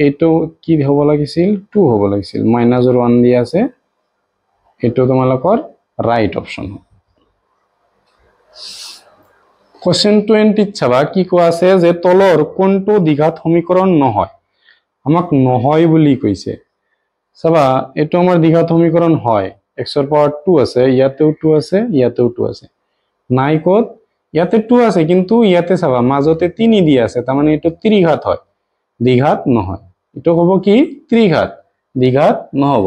এইটো কি হ'ব লাগিছিল 2 হ'ব লাগিছিল মাইনাসৰ 1 দিয়া আছে এটো তোমালোকৰ ৰাইট অপশন কোশ্চেন 20 চাবা কি কোৱা আছে যে তলৰ কোনটো দ্বিঘাত সমীকৰণ নহয় আমাক নহয় বুলি কৈছে চাবা এটো আমাৰ দ্বিঘাত সমীকৰণ হয় x এর পাওয়ার 2 আছে ইয়াতেও 2 আছে ইয়াতেও 2 আছে নাই কত ইয়াতে 2 আছে কিন্তু ইয়াতে চাবা মাজতে 3 দিয়া আছে তার মানে এটো ত্রিঘাত হয় দ্বিঘাত নহয় এটো হবো কি ত্রিঘাত দ্বিঘাত নহব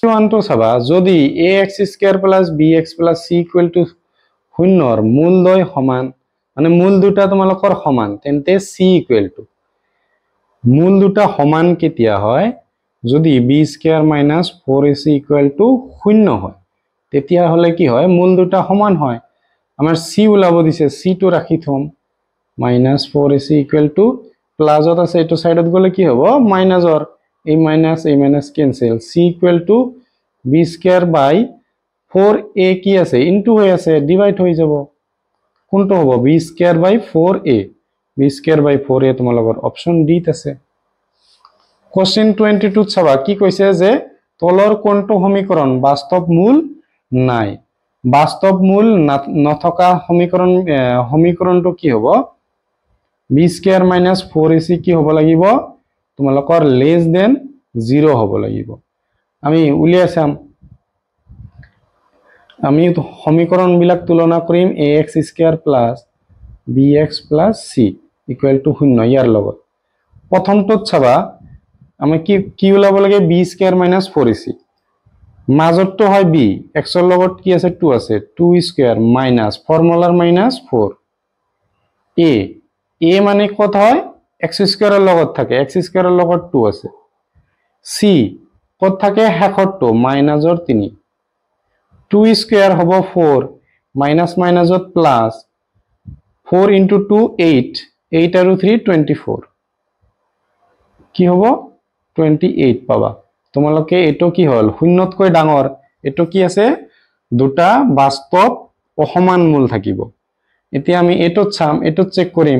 ওয়ানটো চাবা যদি ax square plus bx plus c equal two 0 ৰ মূলদ্বয় সমান মানে মূল দুটা তোমালোকৰ সমান তেন্তে c ইকুয়াল টু মূল দুটা সমান কেতিয়া হয় যদি b square minus 4ac equal to 0 হয় তেতিয়া হলে কি হয় মূল দুটা সমান হয় আমাৰ c ওলাব দিছে c টো ৰাখি থম মাইনাস 4ac ইকুয়াল টু প্লাসত আছে এটো সাইডত গলে কি হ'ব মাইনাসৰ এই minus cancel c equal to b square by 4a কি আছে ইনটু হৈ আছে ডিভাইড হৈ যাব কোনটো হ'ব b square by 4a b square by 4a তোমালোকৰ অপচন ডি ত আছে কোশ্চেন 22 চাবা কি কৈছে যে তলৰ কোনটো সমীকৰণ বাস্তৱ মূল নাই বাস্তৱ মূল নথকা সমীকৰণটো কি হ'ব b স্কয়াৰ মাইনাস 4ac কি হ'ব লাগিব তোমালোকৰ লেস দেন 0 হ'ব লাগিব আমি উলিয়াই চাম আমি সমীকৰণ বিলাক তুলনা কৰিম ax square plus bx plus c equal two 0 ইয়াৰ লগত প্ৰথমটোত চাবা আমি কি ওলাব লাগে b স্কয়াৰ মাইনাস 4ac মাজতটো হয় b x ৰ লগত কি আছে 2 আছে 2 স্কয়াৰ মাইনাস ফৰ্মুলাৰ মাইনাস 4 a মানে কত হয় x স্কয়াৰৰ লগত থাকে x স্কয়াৰৰ লগত 2 আছে c কত থাকে হেকৰটো মাইনাসৰ 3 2 স্কয়ার হবো 4 মাইনাস মাইনাসত প্লাস 4 into 2 8 8 আৰু 3 24 কি হবো 28 পাবা তোমালোকে এটো কি হল শূন্যতকৈ ডাঙৰ এটো কি আছে দুটা বাস্তৱ অসমান মূল থাকিব এতিয়া আমি এটো চাম এটো চেক কৰিম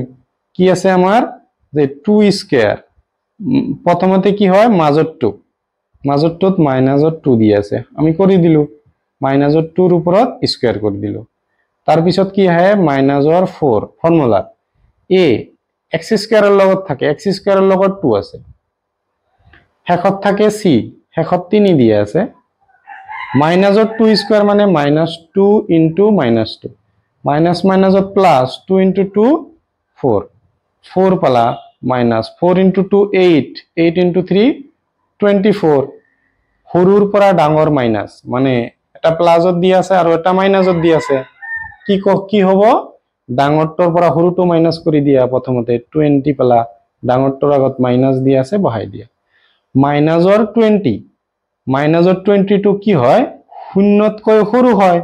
কি আছে আমাৰ যে 2 স্কয়াৰ প্ৰথমতে কি হয় মাজতটোত মাইনাসত 2 দি আছে আমি কৰি দিলো মাইনাসৰ 2 ৰ ওপৰত স্কয়াৰ কৰি দিলো তাৰ পিছত কি হয় মাইনাসৰ 4 ফৰ্মুলা a x স্কয়াৰৰ লগত থাকে x স্কয়াৰৰ লগত 2 আছে হেকত থাকে c হেকত 3 দিয়া আছে মাইনাসৰ 2 স্কয়ার মানে -2 into -2 মাইনাস মাইনাসত প্লাস 2 into 2 4 4 পালা মাইনাস 4 into 2 8 8 into 3 24 সৰুৰ পৰা ডাঙৰ মাইনাস মানে এটা প্লাসত দি আছে আৰু এটা মাইনাসত দি আছে কি হ'ব ডাঙৰটোৰ পৰা সৰুটো মাইনাস কৰি দিয়া প্ৰথমতে 20 পালা ডাঙৰটোৰ আগত মাইনাস দি আছে বহাই দিয়া মাইনাসৰ 20 টো কি হয় শূন্যতকৈ সৰু হয়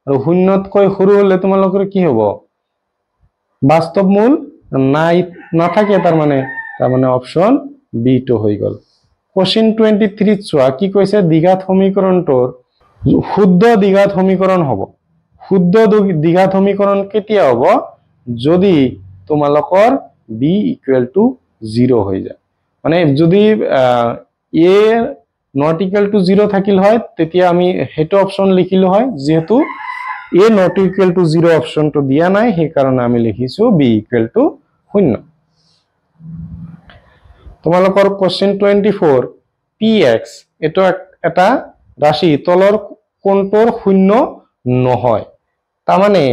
আৰু শূন্যতকৈ সৰু হলে তোমালোকৰ কি হ'ব বাস্তৱ মূল নাই নাথাকে তাৰ মানে অপচন বি টো হৈ গল কোশ্চেন 23 চোৱা কি কৈছে দ্বিঘাত সমীকৰণটোৰ শুদ্ধ দ্বিঘাত সমীকৰণ হ'ব শুদ্ধ দ্বিঘাত সমীকৰণ কেতিয়া হ'ব যদি তোমালোকৰ b ইকুয়াল টু 0 হৈ যায় মানে যদি a not equal to 0 থাকিল হয় তেতিয়া আমি হেটো অপচন লিখিলো হয় যেহেতু a not equal to 0 অপচনটো দিয়া নাই সেই কাৰণে আমি লিখিছো b equal to 0 তোমালোকৰ কোশ্চেন 24 px এটো এটা ৰাশি তলৰ কোনটোৰ 0 নহয় তাৰ মানে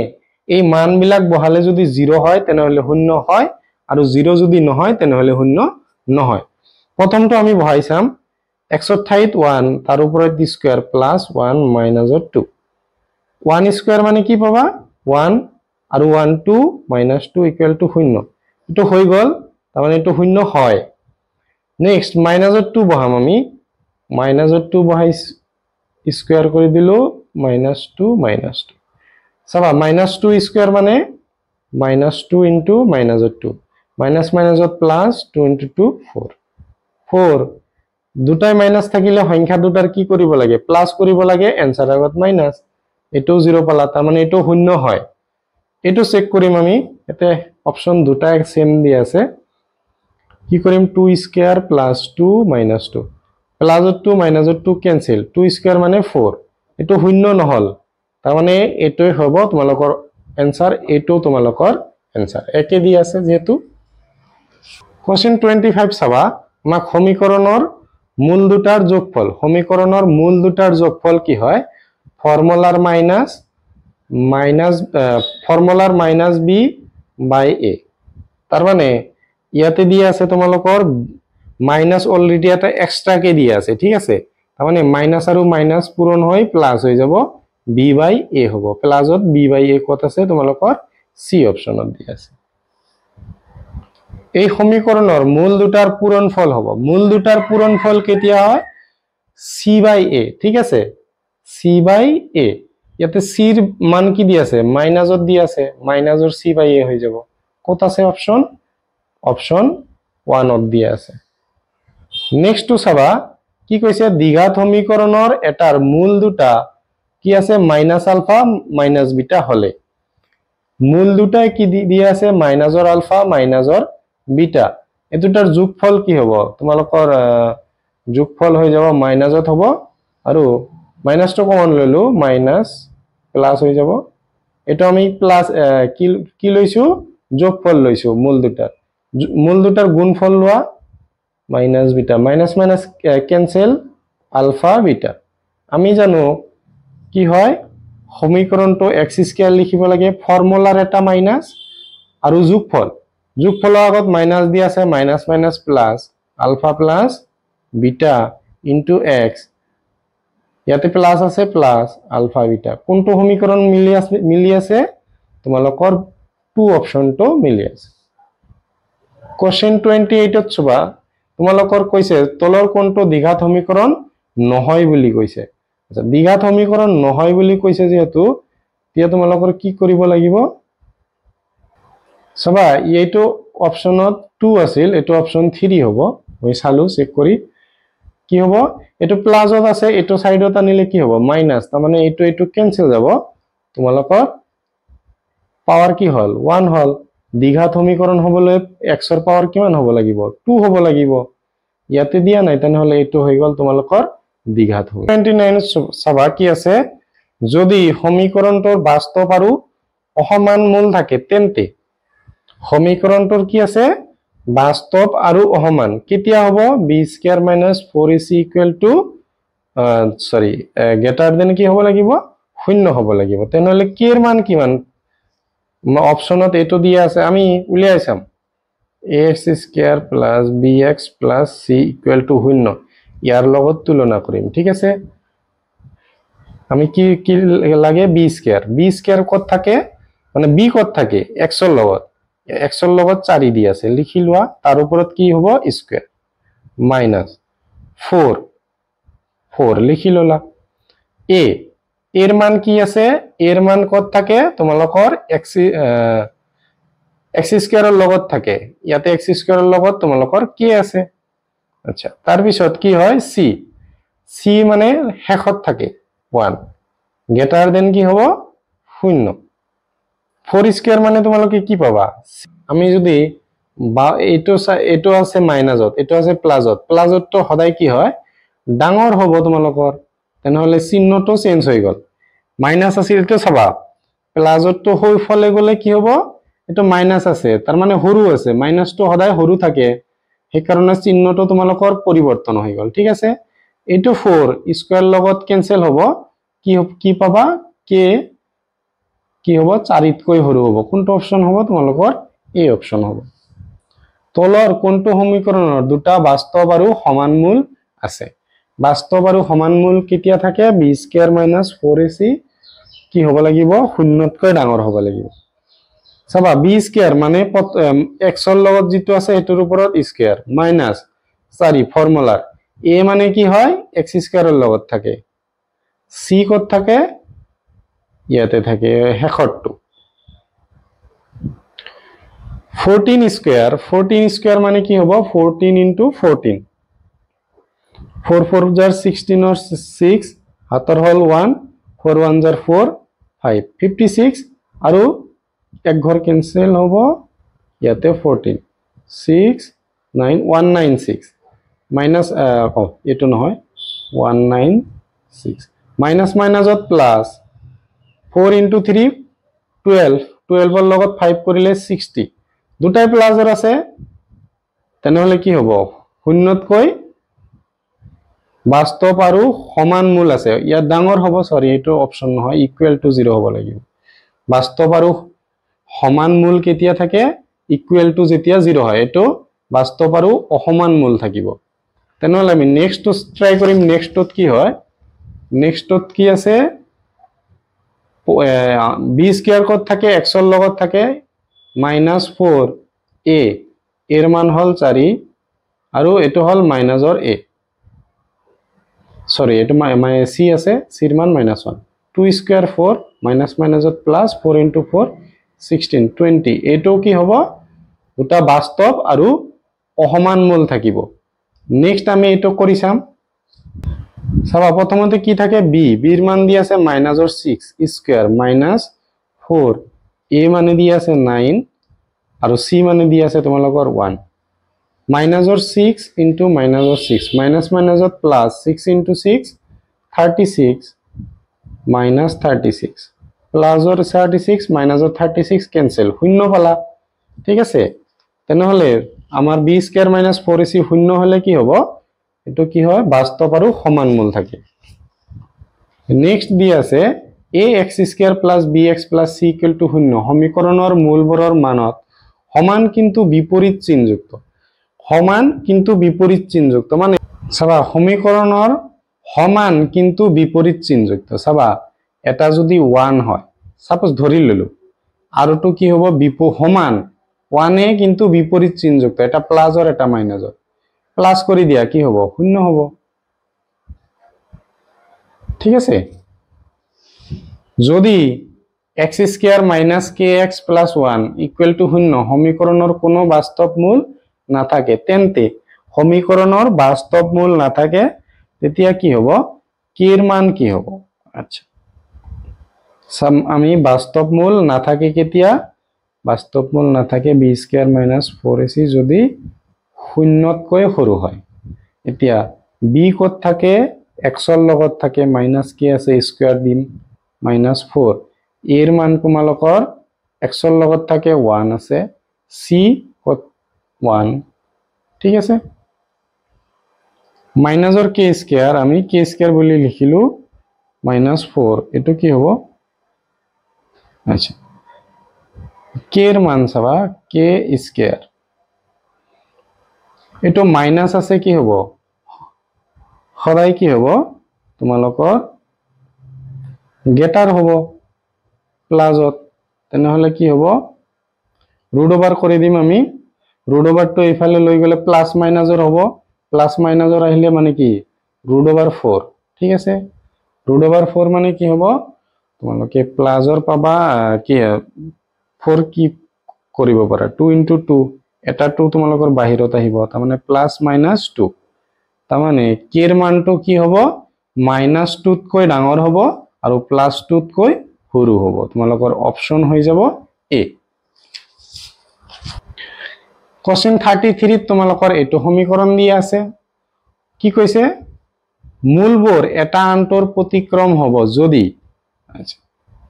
এই মান বিলাক বহালে যদি 0 হয় তেনেহলে 0 হয় আৰু 0 যদি নহয় তেনেহলে 0 নহয় প্ৰথমটো আমি বহাই চাম x ৰ ঠাইত 1 তাৰ ওপৰত স্কয়াৰ প্লাস 1 মাইনাসৰ 2 1 স্কয়াৰ মানে কি পাবা 1 আৰু 1 2 -2 ইকুয়াল টু 0 এটো হৈ গল তাৰ মানে এটো 0 হয় নেক্সট মাইনাসৰ 2 বহাম আমি মাইনাসৰ 2 বহাই স্কয়াৰ কৰি দিলো -2 চাবা -2 স্কয়ার মানে -2 into -2 মাইনাস মাইনাসত প্লাস 2 into 2 4 4 দুটাই মাইনাস থাকিলে সংখ্যা দুটাৰ কি কৰিব লাগে প্লাস কৰিব লাগে এনসাৰ আগত মাইনাস এটো 0 পালা তাৰ মানে এটো 0 হয় এটো চেক কৰিম আমি এতে অপচন দুটা সেম দি আছে কি কৰিম 2 square plus 2 -2 plus 2 -2 cancel 2 square মানে 4 এটো 0 নহল তাৰ মানে এটোই হ'ব তোমালোকৰ এনসাৰ এটো তোমালোকৰ এনসাৰ একে দি আছে যেহেতু কোশ্চেন 25 চাবা আমাক সমীকৰণৰ মূল দুটাৰ যোগফল কি হয় ফৰ্মুলাৰ মাইনাস বি বাই এ তাৰ মানে ইয়াতে দিয়া আছে তোমালোকৰ মাইনাস অলৰেডি এটা এক্সট্ৰা কে দিয়া আছে ঠিক আছে তাৰ মানে মাইনাস আৰু মাইনাস পূৰণ হৈ প্লাস হৈ যাব বি বাই এ হ'ব প্লাসত বি বাই এ কত আছে তোমালোকৰ সি অপচনত দিয়া আছে এই সমীকৰণৰ মূল দুটাৰ পূৰণফল হ'ব মূল দুটাৰ পূৰণফল কেতিয়া হয় সি বাই এ ঠিক আছে সি বাই এ ইয়াতে সিৰ মান কি দি আছে মাইনাসত দি আছে মাইনাসৰ সি বাই এ হৈ যাব কত আছে অপচন 1 ত দিয়া আছে নেক্সট টু চাবা কি কৈছে দ্বিঘাত সমীকৰণৰ এটাৰ মূল দুটা কি আছে মাইনাস আলফা মাইনাস বিটা হলে মূল দুটাই কি দিয়া আছে মাইনাসৰ আলফা মাইনাসৰ বিটা এই দুটাৰ যোগফল কি হ'ব তোমালোকৰ যোগফল হৈ যাব মাইনাসত হ'ব আৰু মাইনাসটো কমন ললো মাইনাস প্লাস হৈ যাব এটা আমি প্লাস কি লৈছো যোগফল লৈছো মূল দুটাৰ গুণফল লোৱা minus beta minus minus cancel alpha beta আমি জানো কি হয় সমীকৰণটো x স্কয়াৰ লিখিব লাগে ফৰ্মুলাৰ এটা মাইনাস আৰু যোগফলৰ আগত মাইনাস দি আছে minus minus plus alpha plus beta into x ইয়াতে প্লাস আছে প্লাস আলফা বিটা কোনটো সমীকৰণ মিলি আছে তোমালোকৰ 2 অপচনটো মিলি আছে কোশ্চেন 28 ত চবা তোমালোকৰ কৈছে তলৰ কোনটো দ্বিঘাত সমীকৰণ নহয় বুলি কৈছে আচ্ছা দ্বিঘাত সমীকৰণ নহয় বুলি কৈছে যেহেতু তেতিয়া তোমালোকৰ কি কৰিব লাগিব সবা এইটো অপচনত 2 আছিল এটো অপচন 3 হ'ব মই চালু চেক কৰি কি হ'ব এটো প্লাসত আছে এটো সাইডত আনিলে কি হ'ব মাইনাস তাৰ মানে এটো ক্যান্সেল যাব তোমালোকৰ পাৱাৰ কি হল 1 হল দ্বিঘাত সমীকৰণ হ'বলৈ x ৰ পাৱাৰ কিমান হ'ব লাগিব 2 হ'ব লাগিব ইয়াতে দিয়া নাই তেনেহলে এটো হৈ গল তোমালোকৰ দ্বিঘাত হ'ব 29 চাবা কি আছে যদি সমীকৰণটোৰ বাস্তৱ আৰু অসমান মূল থাকে তেন্তে সমীকৰণটোৰ কি আছে বাস্তৱ আৰু অসমান কেতিয়া হ'ব b square - 4ac greater than কি হ'ব লাগিব 0 হ'ব লাগিব তেনেহলে k এর মান কিমান অপচনত এটো দিয়া আছে আমি উলিয়াই চাম ax স্কয়াৰ + bx + c = 0 ইয়াৰ লগত তুলনা কৰিম ঠিক আছে আমি কি লাগে b স্কয়াৰ কত থাকে মানে b কত থাকে x ৰ লগত 4 দি আছে লিখি লোৱা তাৰ ওপৰত কি হ'ব স্কয়াৰ মাইনাস 4 লিখি ললা a এৰ মান কি আছে এৰ মান কত থাকে তোমালোকৰ x স্কয়াৰৰ লগত থাকে ইয়াতে x স্কয়াৰৰ লগত তোমালোকৰ কি আছে আচ্ছা তাৰ পিছত কি হয় c মানে শেষত থাকে 1 গ্ৰেটাৰ দেন কি হ'ব 0 4 স্কয়াৰ মানে তোমালোকে কি পাবা আমি যদি বা এটো আছে মাইনাসত এটো আছে প্লাসত তো সদায় কি হয় ডাঙৰ হ'ব তোমালোকৰ তেনেহলে চিহ্নটো চেঞ্জ হৈ গল মাইনাস আছিল তো চাবা প্লাসত তো হৈ ফলে গলে কি হ'ব এটো মাইনাস আছে তাৰ মানে সৰু আছে মাইনাসটো সদায় সৰু থাকে সেই কাৰণে চিহ্নটো তোমালোকৰ পৰিৱৰ্তন হৈ গল ঠিক আছে এটো 4 স্কয়াৰ লগত ক্যান্সেল হ'ব কি পাবা কে কি হ'ব 4 তকৈ সৰু হ'ব কোনটো অপচন হ'ব তোমালোকৰ এ অপচন হ'ব তলৰ কোনটো সমীকৰণৰ দুটা বাস্তৱ আৰু সমান মূল আছে বাস্তৱ আৰু সমান মূল কেতিয়া থাকে b স্কয়াৰ - 4ac কি হ'ব লাগিব 0 তকৈ ডাঙৰ হ'ব লাগিব চাবা b স্কয়াৰ মানে x ৰ লগত যেটো আছে এটোৰ ওপৰত স্কয়াৰ মাইনাস 4 ফৰ্মুলাৰ a মানে কি হয় x স্কয়াৰৰ লগত থাকে c কত থাকে ইয়াতে থাকে হেখৰটো 14 স্কয়াৰ মানে কি হ'ব 14 * 14 4 4 jar 16 or 6 হাতৰ হল 1 4 1 jar 4 5 56 আৰু এক ঘৰ ক্যান্সেল হ'ব ইয়াতে 14 6 9 196 মাইনাস এটো নহয় 196 মাইনাস মাইনাসত প্লাস 4 * 3 12 ৰ লগত 5 কৰিলে 60 দুটাই প্লাসৰ আছে তেনেহলে কি হ'ব শূন্যতকৈ বাস্তৱ আৰু সমান মূল আছে ইয়াত ডাঙৰ হ'ব সৰি এটো অপচন নহয় ইকুৱেল টু 0 হ'ব লাগিব বাস্তৱ আৰু সমান মূল কেতিয়া থাকে ইকুৱেল টু যেতিয়া 0 হয় এটো বাস্তৱ আৰু অসমান মূল থাকিব তেনেহলে আমি নেক্সট ট্ৰাই কৰিম নেক্সটত কি হয় নেক্সটত কি আছে b স্কয়ার কত থাকে x এর লগত থাকে -4a এর মান হল 4 আৰু এটো হল মাইনাসৰ a সরি এটো c আছে c এর মান -1 2 স্কয়ার 4 মাইনাস মাইনাসত প্লাস 4 * 4 16 20 এটো কি হ'ব দুটা বাস্তৱ আৰু অসমান মূল থাকিব নেক্সট আমি এটো কৰি চাম সবা প্ৰথমতে কি থাকে b এৰ মান দি আছে -6 স্কয়াৰ -4 a মানে দি আছে 9 আৰু c মানে দি আছে তোমালোকৰ 1 -6 into -6 minus minusত plus 6 into 6 36 minus 36 plus 36 minus 36 cancel শূন্য পালা ঠিক আছে তেনেহলে আমাৰ b স্কয়ার minus 4ac শূন্য হলে কি হ'ব এটো কি হয় বাস্তৱ আৰু সমান মূল থাকে নেক্সট দি আছে ax square plus bx plus c equal to শূন্য সমীকৰণৰ মূলবোৰৰ মানত সমান কিন্তু বিপৰীত চিহ্নযুক্ত সমান কিন্তু বিপৰীত চিহ্নযুক্ত মানে চাবা সমীকৰণৰ সমান কিন্তু বিপৰীত চিহ্নযুক্ত চাবা এটা যদি 1 হয় সাপোজ ধৰি ললো আৰু তো কি হ'ব সমান 1 এ কিন্তু বিপৰীত চিহ্নযুক্ত এটা প্লাস আৰ এটা মাইনাসৰ প্লাস কৰি দিয়া কি হ'ব শূন্য হ'ব ঠিক আছে যদি x square kx + 1 equal to শূন্য সমীকৰণৰ কোনো বাস্তৱ মূল নাথাকে তেন্তে সমীকৰণৰ বাস্তৱ মূল নাথাকে তেতিয়া কি হ'ব k এৰ মান কি হ'ব আচ্ছা আমি বাস্তৱ মূল নাথাকে কেতিয়া বাস্তৱ মূল নাথাকে b স্কয়াৰ - 4ac যদি শূন্যতকৈ সৰু হয় এতিয়া b কত থাকে x এৰ লগত থাকে - k আছে স্কয়াৰ দিম -4 এৰ মান তোমালোকৰ x এৰ লগত থাকে 1 আছে c কত 1 ঠিক আছে মাইনাসৰ k স্কয়ার আমি k স্কয়ার বুলি লিখিলো -4 এটো কি হ'ব আচ্ছা k এর মান চাবা k স্কয়ার এটো মাইনাস আছে কি হ'ব সদায় কি হ'ব তোমালোকৰ গেটাৰ হ'ব প্লাসত তেনেহলে কি হ'ব ৰুট ওভাৰ কৰি দিম আমি ৰুট ওভাৰটো ইফালে লৈ গলে প্লাস মাইনাসৰ হ'ব প্লাস মাইনাসৰ আহিলে মানে কি ৰুট ওভাৰ 4 ঠিক আছে ৰুট ওভাৰ 4 মানে কি হ'ব তোমালোকে প্লাসৰ পাবা কি 4 কি কৰিব পাৰা 2 * 2 এটা 2 তোমালোকৰ বাহিৰত আহিব তাৰ মানে প্লাস মাইনাস 2 তাৰ মানে k এৰ মানটো কি হ'ব -2 তকৈ ডাঙৰ হ'ব আৰু +2 তকৈ সৰু হ'ব তোমালোকৰ অপচন হৈ যাব a কোশ্চেন 33 তোমালোকৰ এটো সমীকৰণ দিয়া আছে কি কৈছে মূলবোৰ এটা আনটোৰ প্ৰতিক্ৰম হ'ব যদি আচ্ছা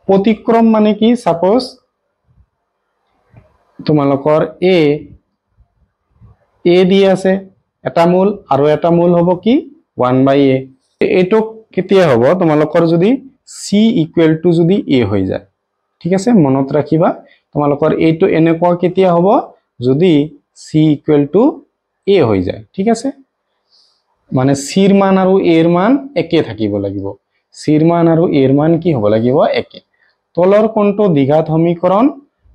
প্ৰতিক্ৰম মানে কি সাপোজ তোমালোকৰ a দি আছে এটা মূল আৰু এটা মূল হ'ব কি 1/a এটো কেতিয়া হ'ব তোমালোকৰ যদি c ইকুৱেল টু যদি a হৈ যায় ঠিক আছে মনত ৰাখিবা তোমালোকৰ এইটো এনেকুৱা কেতিয়া হ'ব যদি c ইকুৱেল টু a হৈ যায় ঠিক আছে মানে c এৰ মান আৰু a এৰ মান একে থাকিব লাগিব c এৰ মান আৰু a এৰ মান কি হ'ব লাগিব একে তলৰ কোনটো দ্বিঘাত সমীকৰণ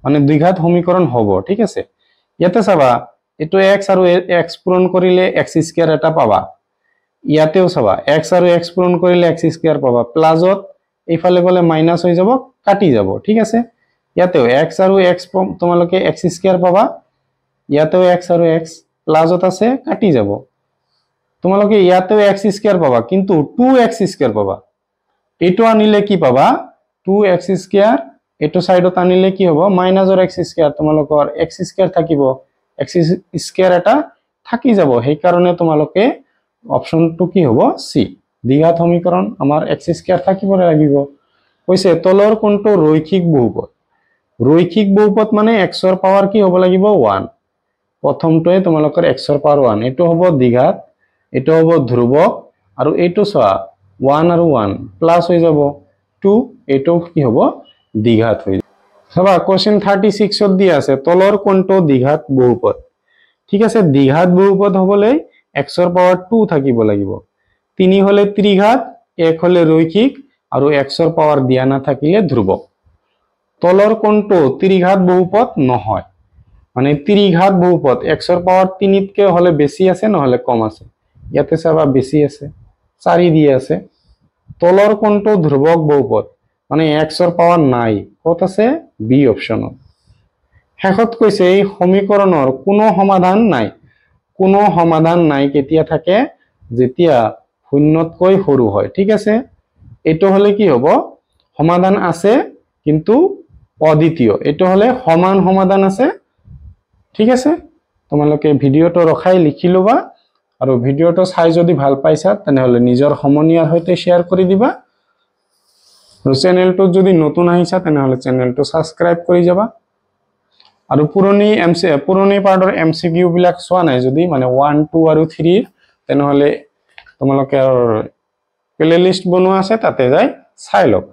মানে দ্বিঘাত সমীকৰণ হ'ব ঠিক আছে ইয়াতে চাবা এটো x আৰু x পূৰণ কৰিলে x স্কয়াৰ এটা পাবা ইয়াতেও চাবা x আৰু x পূৰণ কৰিলে x স্কয়ার পাবা প্লাসত এইফালে গলে মাইনাস হৈ যাব কাটি যাব ঠিক আছে ইয়াতেও x আৰু x তোমালোকে x স্কয়াৰ পাবা ইয়াতেও x আৰু x প্লাসত আছে কাটি যাব তোমালোকে ইয়াতেও x স্কয়ার পাবা কিন্তু 2x স্কয়ার পাবা এটো আনিলে কি পাবা 2x স্কয়ার এটো সাইডত আনিলে কি হ'ব মাইনাসৰ x স্কয়াৰ তোমালোকৰ x স্কয়াৰ থাকিব x স্কয়াৰ এটা থাকি যাব সেই কাৰণে তোমালোকে অপচনটো কি হ'ব c দ্বিঘাত সমীকৰণ আমাৰ x স্কয়াৰ থাকিব লাগিব কৈছে তলৰ কোনটো ৰৈখিক বহুপদ মানে x ৰ পাৱাৰ কি হ'ব লাগিব 1 প্ৰথমটোৱে তোমালোকৰ x ৰ পাৱাৰ 1 এটো হ'ব দ্বিঘাত এটো হ'ব ধ্ৰুবক আৰু এটো চোৱা 1 আৰু 1 প্লাস হৈ যাব 2 এটো কি হ'ব দ্বিঘাত হৈ যাব সবা কোশ্চেন 36 ত দিয়া আছে তলৰ কোনটো দ্বিঘাত বহুপদ ঠিক আছে দ্বিঘাত বহুপদ হ'বলৈ x ৰ পাৱাৰ 2 থাকিব লাগিব 3 হলে ত্ৰিঘাত 1 হলে ৰৈখিক আৰু x ৰ পাৱাৰ দিয়া না থাকিলে ধ্ৰুবক তলৰ কোনটো ত্ৰিঘাত বহুপদ নহয় মানে ত্ৰিঘাত বহুপদ x ৰ পাৱাৰ 3 তকে হলে বেছি আছে নহলে কম আছে ইয়াতে চাবা বেছি আছে 4 দিয়া আছে তলৰ কোনটো ধ্ৰুবক বহুপদ মানে x ৰ পাৱাৰ নাই কত আছে বি অপচনত শেষত কৈছে এই সমীকৰণৰ কোনো সমাধান নাই কেতিয়া থাকে যেতিয়া শূন্যতকৈ সৰু হয় ঠিক আছে এটো হলে কি হ'ব সমাধান আছে কিন্তু অদ্বিতীয় এটো হলে সমান সমাধান আছে ঠিক আছে তোমালোকে ভিডিওটো ৰখাই লিখি লবা আৰু ভিডিওটো চাই যদি ভাল পাইছা তেনেহলে নিজৰ সমনীয়াৰ সৈতে শেয়াৰ কৰি দিবা আৰু চেনেলটো যদি নতুন আহিছা তেনেহলে চেনেলটো সাবস্ক্ৰাইব কৰি যাবা আৰু পুৰণি পাৰ্টৰ এমসিকিউ বিলাক চোৱা নাই যদি মানে 1 2 আৰু 3 তেনেহলে তোমালোকৰ প্লেলিস্ট বনোৱা আছে তাতে যাই চাই লওক